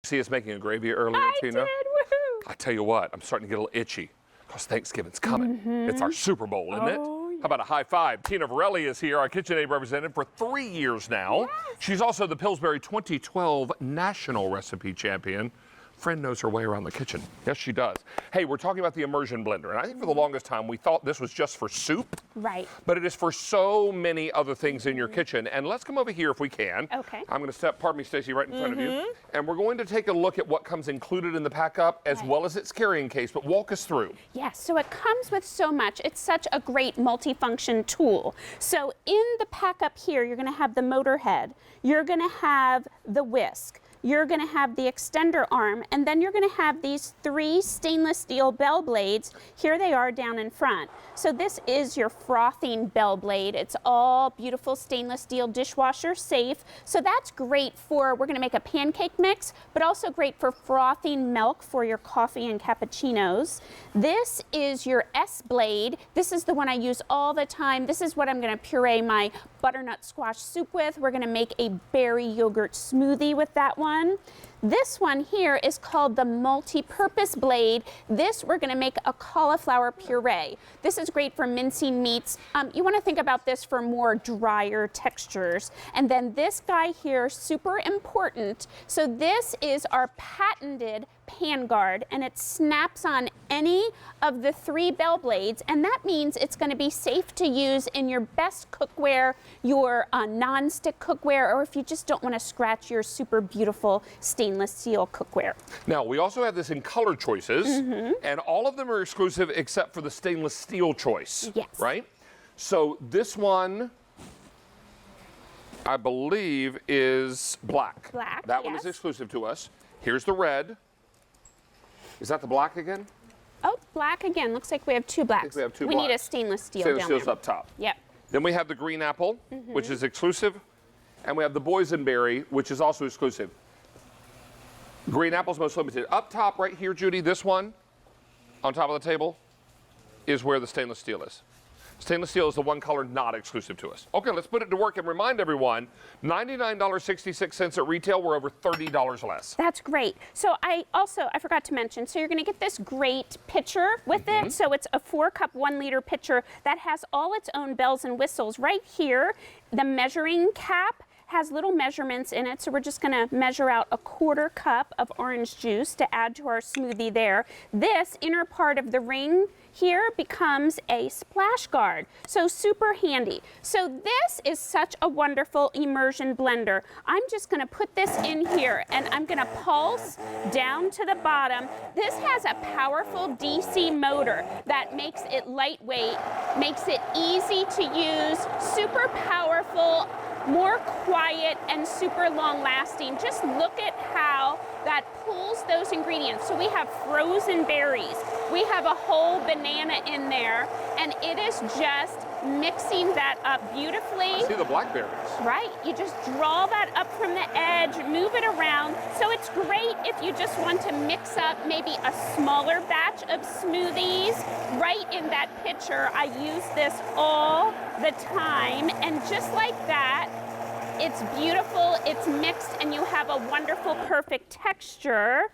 see us making a gravy earlier, Tina? I did, woohoo! I tell you what, I'm starting to get a little itchy because Thanksgiving's coming. It's our Super Bowl, isn't it? How about a high five? Tina Varelli is here, our KitchenAid representative for 3 years now. Yes. She's also the Pillsbury 2012 National Recipe Champion. Friend knows her way around the kitchen. Yes, she does. Hey, we're talking about the Immersion blender, and I think for the longest time we thought this was just for soup. Right. But it is for so many other things in your kitchen. And let's come over here if we can. Okay. I'm going to step, pardon me, Stacey, right in front of you. And we're going to take a look at what comes included in the pack-up as well as its carrying case. But walk us through. Yes, so it comes with so much. It's such a great multifunction tool. So in the pack-up here, you're going to have the motor head. You're going to have the whisk. You're going to have the extender arm, and then you're going to have these 3 stainless steel bell blades. Here they are down in front. So this is your frothing bell blade. It's all beautiful stainless steel, dishwasher safe. So that's great for, we're going to make a pancake mix, but also great for frothing milk for your coffee and cappuccinos. This is your S blade. This is the one I use all the time. This is what I'm going to puree my butternut squash soup with. We're going to make a berry yogurt smoothie with that one. This one here is called the multi-purpose blade. This we're going to make a cauliflower puree. This is great for mincing meats. You want to think about this for more drier textures. And then this guy here, super important. So this is our patented pan guard, and it snaps on any of the 3 bell blades, and that means it's going to be safe to use in your best cookware, your non-stick cookware, or if you just don't want to scratch your super beautiful stainless steel cookware. Now, we also have this in color choices, and all of them are exclusive except for the stainless steel choice. Yes. Right? So this one, I believe, is black. Black, That one is exclusive to us. Here's the red. Is that the black again? Oh, black again. Looks like we have 2 blacks. I think we have 2 We blacks. need a stainless steel Stainless down steel's there. up top. Yep. Then we have the green apple, which is exclusive, and we have the boysenberry, which is also exclusive. Green apple's most limited. Up top right here, Judy, this one on top of the table is where the stainless steel is. Stainless steel is the one color not exclusive to us. Okay, let's put it to work and remind everyone, $99.66 at retail. We're over $30 less. That's great. So I forgot to mention, so you're going to get this great pitcher with it. So it's a 4-cup, 1-liter pitcher that has all its own bells and whistles. Right here, the measuring cap has little measurements in it, so we're just going to measure out a 1/4 cup of orange juice to add to our smoothie there. This inner part of the ring here becomes a splash guard, so super handy. So this is such a wonderful immersion blender. I'm just going to put this in here, and I'm going to pulse down to the bottom. This has a powerful DC motor that makes it lightweight, makes it easy to use, super powerful, more quiet, and super long lasting. Just look at how that pulls those ingredients. So we have frozen berries, we have a whole banana in there, and it is just mixing that up beautifully. I see the blackberries. Right, you just draw that up from the edge, move it around. So it's great if you just want to mix up maybe a smaller batch of smoothies right in that pitcher. I use this all the time, and just like that, it's beautiful, it's mixed, and you have a wonderful, perfect texture.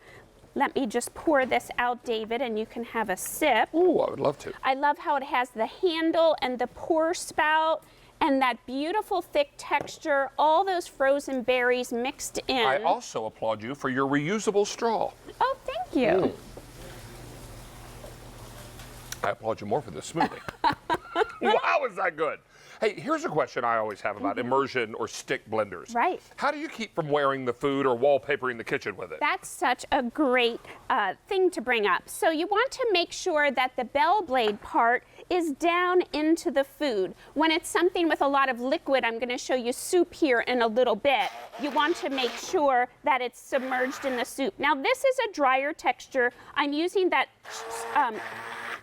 Let me just pour this out, David, and you can have a sip. Ooh, I would love to. I love how it has the handle and the pour spout and that beautiful thick texture, all those frozen berries mixed in. I also applaud you for your reusable straw. Oh, thank you. I applaud you more for this smoothie. Wow, is that good? Hey, here's a question I always have about immersion or stick blenders. Right. How do you keep from wearing the food or wallpapering the kitchen with it? That's such a great thing to bring up. So you want to make sure that the bell blade part is down into the food. When it's something with a lot of liquid, I'm going to show you soup here in a little bit, you want to make sure that it's submerged in the soup. Now this is a drier texture. I'm using that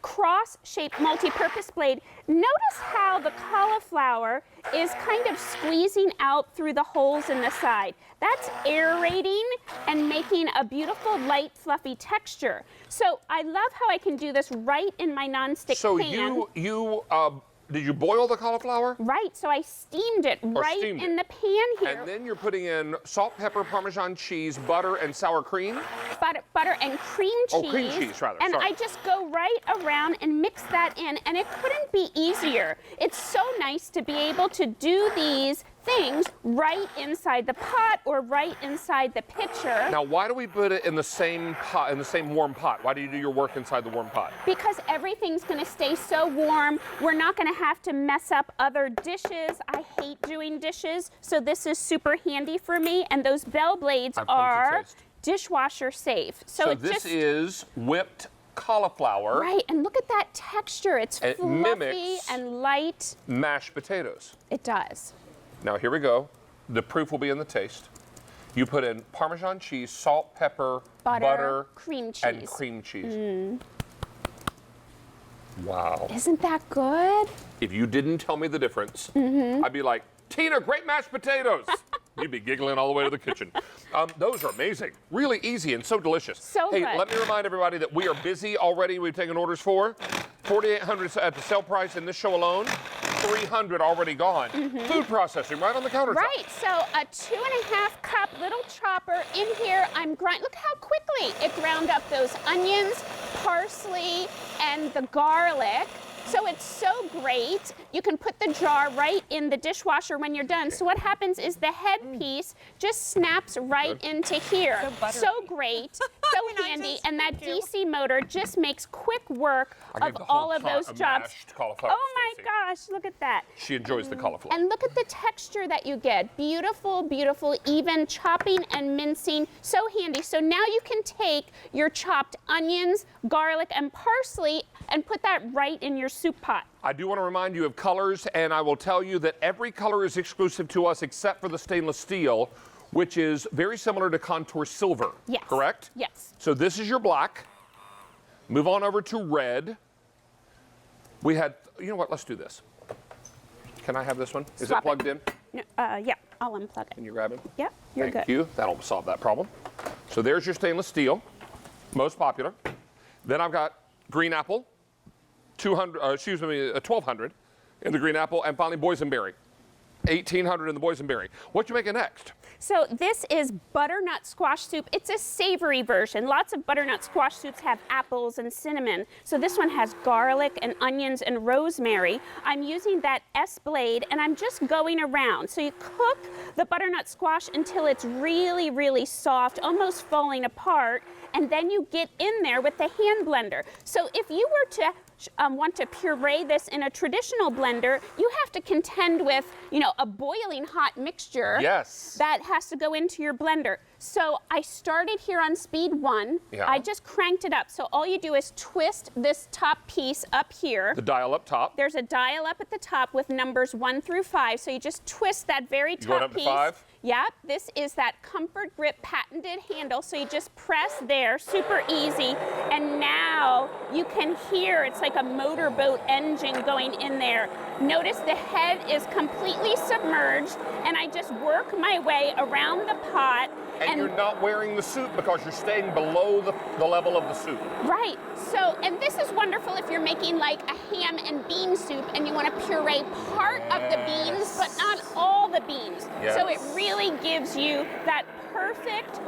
cross-shaped multi-purpose blade. Notice how the cauliflower is kind of squeezing out through the holes in the side. That's aerating and making a beautiful, light, fluffy texture. So I love how I can do this right in my nonstick pan. So you did you boil the cauliflower? Right, so I steamed it right in the pan here. And then you're putting in salt, pepper, Parmesan cheese, butter, and sour cream? Butter and cream cheese. Oh, cream cheese, rather. And Sorry. I just go right around and mix that in, and it couldn't be easier. It's so nice to be able to do these things right inside the pot or right inside the pitcher. Now, why do we put it in the same pot, in the same warm pot? Why do you do your work inside the warm pot? Because everything's going to stay so warm. We're not going to have to mess up other dishes. I hate doing dishes, so this is super handy for me. And those bell blades are dishwasher safe. So this is whipped cauliflower. Right, and look at that texture. It's fluffy mimics and light. Mashed potatoes. It does. Now here we go. The proof will be in the taste. You put in Parmesan cheese, salt, pepper, butter, cream cheese. and cream cheese. Wow. Isn't that good? If you didn't tell me the difference, I'd be like, Tina, great mashed potatoes. You'd be giggling all the way to the kitchen. Those are amazing. Really easy and so delicious. So hey, good. let me remind everybody that we are busy already. We've taken orders for $4,800 at the sale price in this show alone. $300 already gone. Food processing right on the countertop. Right, so a 2.5 cup little chopper in here. I'm grinding. Look how quickly it ground up those onions, parsley, and the garlic. So it's so great. You can put the jar right in the dishwasher when you're done. So what happens is the headpiece just snaps right into here. So great, so handy, and that DC motor just makes quick work of all of those jobs. Oh my gosh, look at that. She enjoys the cauliflower. And look at the texture that you get. Beautiful, beautiful, even chopping and mincing. So handy. So now you can take your chopped onions, garlic, and parsley and put that right in your soup pot. I do want to remind you of colors, and I will tell you that every color is exclusive to us except for the stainless steel, which is very similar to contour silver. Yes. Correct? Yes. So this is your black. Move on over to red. We had, you know what, let's do this. Can I have this one? Is it plugged in? No, yeah, I'll unplug it. Can you grab it? Yep, you're good. Thank you. That'll solve that problem. So there's your stainless steel, most popular. Then I've got green apple, 1200 in the green apple, and finally boysenberry, 1800 in the boysenberry. What you making next? So this is butternut squash soup. It's a savory version. Lots of butternut squash soups have apples and cinnamon. So this one has garlic and onions and rosemary. I'm using that S-blade and I'm just going around. So you cook the butternut squash until it's really, really soft, almost falling apart. And then you get in there with the hand blender. So if you were to want to puree this in a traditional blender, you have to contend with, you know, a boiling hot mixture. Yes. That has to go into your blender. So I started here on speed 1. Yeah. I just cranked it up. So all you do is twist this top piece up here. The dial up top. There's a dial up at the top with numbers 1 through 5. So you just twist that very top going up piece. to 5? Yep, this is that Comfort Grip patented handle. So you just press there, super easy. And now you can hear, it's like a motorboat engine going in there. Notice the head is completely submerged and I just work my way around the pot. And you're not wearing the soup because you're staying below the level of the soup. Right, so, and this is wonderful if you're making like a ham and bean soup and you want to puree part of the beans, but not all the beans. Yes. So it really gives you that perfect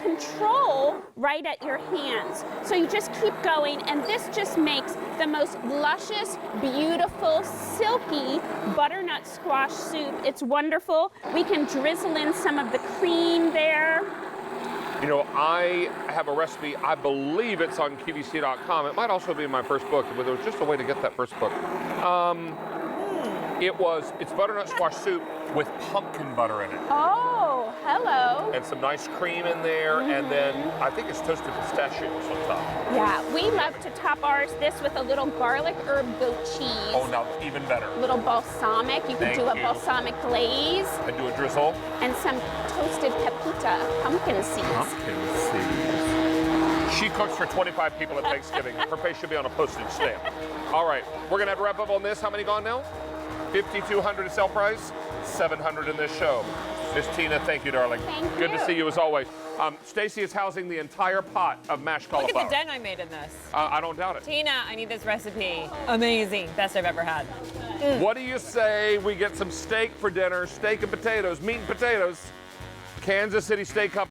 control right at your hands. So you just keep going, and this just makes the most luscious, beautiful, silky butternut squash soup. It's wonderful. We can drizzle in some of the cream there. You know, I have a recipe, I believe it's on QVC.com. It might also be in my first book, but there was just a way to get that first book. It's butternut squash soup with pumpkin butter in it. Oh, hello. And some nice cream in there, and then I think it's toasted pistachios on top. Yeah, we love to top this with a little garlic herb goat cheese. Oh, now even better. A little balsamic. You can Thank do a you. balsamic glaze. I do a drizzle. And some toasted pepita, pumpkin seeds. Pumpkin seeds. She cooks for 25 people at Thanksgiving. Her face should be on a postage stamp. All right, we're gonna have to wrap up on this. How many gone now? 5,200 at sale price, 700 in this show. Miss Tina, thank you, darling. Thank Good to you. see you as always. Stacy is housing the entire pot of mashed Look cauliflower. at the dent I made in this. I don't doubt it. Tina, I need this recipe. Amazing. Best I've ever had. What do you say we get some steak for dinner? Steak and potatoes, meat and potatoes. Kansas City Steak Company.